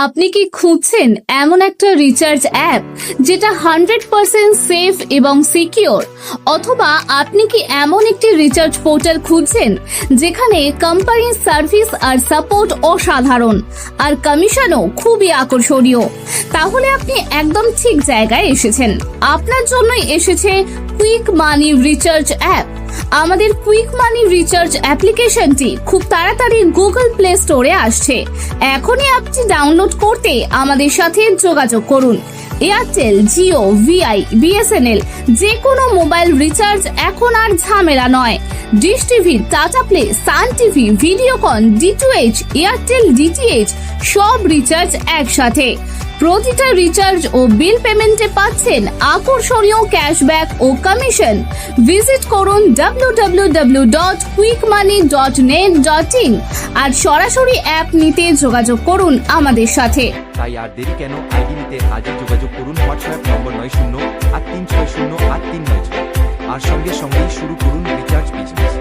আপনি কি খুঁজছেন এমন একটা রিচার্জ অ্যাপ যেটা 100% সেফ এবং সিকিউর, অথবা আপনি কি এমন একটি রিচার্জ পোর্টাল খুঁজছেন যেখানে কোম্পানির সার্ভিস আর সাপোর্ট অসাধারণ আর কমিশনও খুবই আকর্ষণীয়? তাহলে আপনি একদম ঠিক জায়গায় এসেছেন। আপনার জন্যই এসেছে কুইক মানি রিচার্জ অ্যাপ। আমাদের কুইক মানি রিচার্জ অ্যাপ্লিকেশনটি খুব তাড়াতাড়ি গুগল প্লে স্টোরে আসছে। এখনই অ্যাপটি ডাউনলোড করতে আমাদের সাথে যোগাযোগ করুন। এয়ারটেল, জিও, ভিআই, বিএসএনএল যে কোনো মোবাইল রিচার্জ এখন আর ঝামেলা নয়। ডিশ টিভি, টাটা প্লে, সান TV, Videocon, D2H, Airtel DTH সব রিচার্জ একসাথে। প্রতিটা রিচার্জ ও বিল পেমেন্টে পাচ্ছেন আকর্ষণীয় ক্যাশব্যাক ও কমিশন। ভিজিট করুন www.quickmoney.net.in আর সরাসরি অ্যাপ নিতে যোগাযোগ করুন আমাদের সাথে। তাই আর দেরি কেন? আইডি নিতে আজই যোগাযোগ করুন হোয়াটসঅ্যাপ নম্বর 9083608396 আর সঙ্গে সঙ্গেই শুরু করুন রিচার্জ বিজনেস।